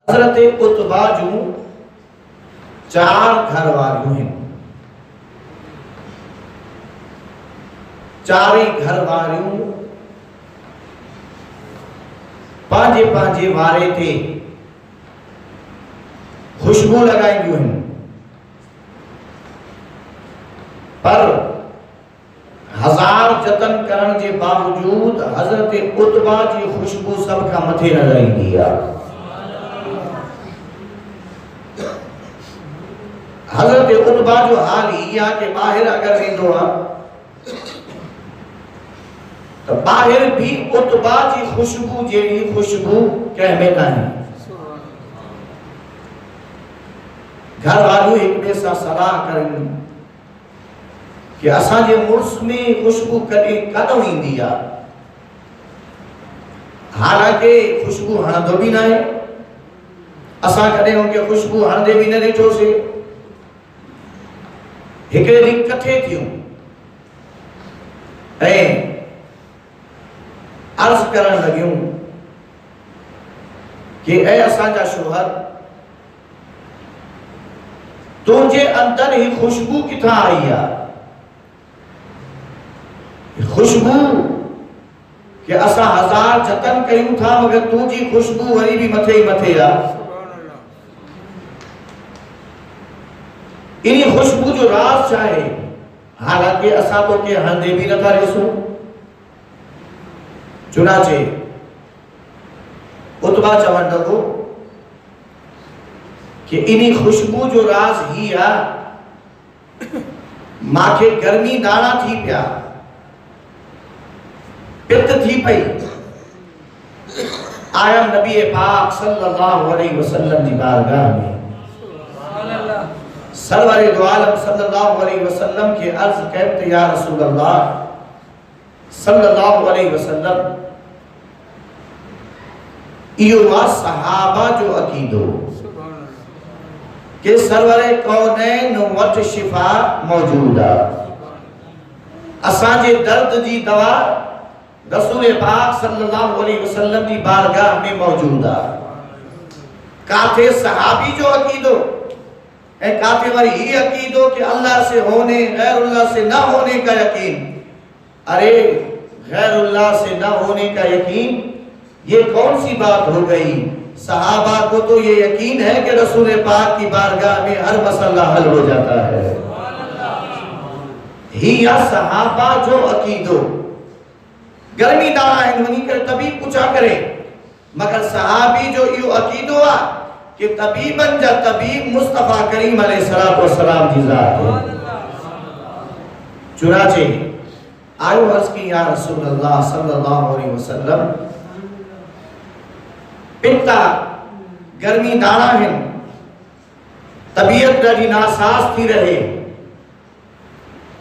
حضرت عتبہ جو 4 گھر واریوں ہیں، 4 گھر واریوں پانچے وارے تھے خوشبو لگائیں جو ہیں، پر ہزار جتن کرن کے باوجود حضرت عتبہ جی خوشبو سب کا متھے نہ رہی دیا۔ حضرت عتبہ جو حال ہی یا کہ باہر اگر ویندو تو باہر بھی عتبہ جی خوشبو جیڑی خوشبو کہہ میں نہیں۔ گھر والوں ایک بے سا صلاح کریں کہ اساں جے مرس میں خوشبو کدوں ہی دیا، حالانکہ خوشبو ہندو بھی نہ ہے، اساں کدے ان کے خوشبو ہندے بھی نہ ڈیٹھو سے ہکڑے دی کٹھے تھیوں اے عرض کرن لگیوں کہ اے اساں جا شوہر تجھے اندر ہی خوشبو کتھا آئی ہے، خوشبو کہ اسا ہزار جتن کہیں تھا مگر تجھی خوشبو وری بھی متھے ہی متھے آ۔ انہی خوشبو جو راز چاہے حالانکہ اسا تو کہ ہندے بھی نہ تھا رسو۔ چنانچہ عتبہ چون لگو کہ انہی خوشبو جو راز ہی ہے ماں کے گرمی دانا تھی پیا، پت تھی پئی، آیا نبی پاک صلی اللہ علیہ وسلم دی بارگاہ میں سرور دو عالم صلی اللہ علیہ وسلم کی عرض کہتے یا رسول اللہ صلی اللہ علیہ وسلم ایوہ صحابہ جو عقیدو کہ سرور کونین وٹ شفا موجودہ، اساں جے درد جی دوا رسول پاک صلی اللہ علیہ وسلم دی بارگاہ میں موجودہ۔ کاتھے صحابی جو عقیدو اے کاتھے واری ہی عقیدو کہ اللہ سے ہونے غیر اللہ سے نہ ہونے کا یقین۔ ارے غیر اللہ سے نہ ہونے کا یقین یہ کون سی بات ہو گئی؟ صحابہ کو تو یہ یقین ہے کہ رسول پاک کی بارگاہ میں ہر مسئلہ حل ہو جاتا ہے۔ ہی یا صحابہ جو عقیدو گرمی دانا ہے منی کر طبیب پوچھا کرے، مگر صحابی جو یہ عقیدو آ کہ طبیباً جا طبیب مصطفیٰ کریم علیہ السلام کی ذات ہے۔ چنانچہ آئیو عرض کی یا رسول اللہ صلی اللہ علیہ وسلم پتا گرمی دانا ہے، طبیعت رجی ناساس تھی رہے،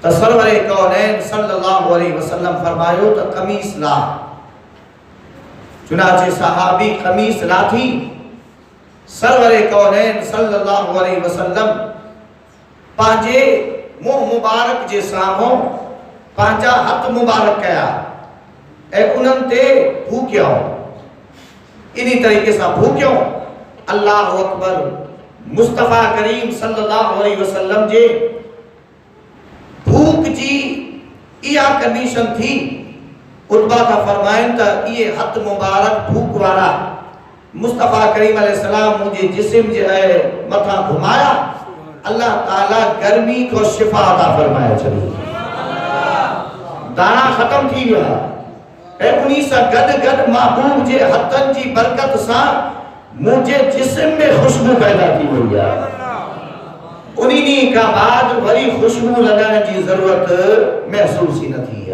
تصور کونین صلی اللہ علیہ وسلم فرمائیو تو قمیص لا۔ چنانچہ صحابی قمیص لا تھی، سرور کونین صلی اللہ علیہ وسلم پانچے منہ مبارک جے ساموں پانچا ہاتھ مبارک کیا اے انہن تے بھوکیاں، انہی طریقے سے بھوکیاں۔ اللہ اکبر، مصطفیٰ کریم صلی اللہ علیہ وسلم جے بھوک جی یہ کنڈیشن تھی، عتبہ کا فرمائن تھا یہ ہاتھ مبارک بھوک وارا مصطفیٰ کریم علیہ السلام مجھے جسم جائے متھا گھمایا، اللہ تعالیٰ گرمی کو شفا عطا فرمایا چلی، دانا ختم تھی گیا۔ اے انہی سا گد گد محبوب جے حتن جی برکت سا مجھے جسم میں خوشبو پیدا کی ہوئی ہے، انہی کا بعد بھری خوشبو لگانے کی ضرورت محسوس ہی نہ تھی۔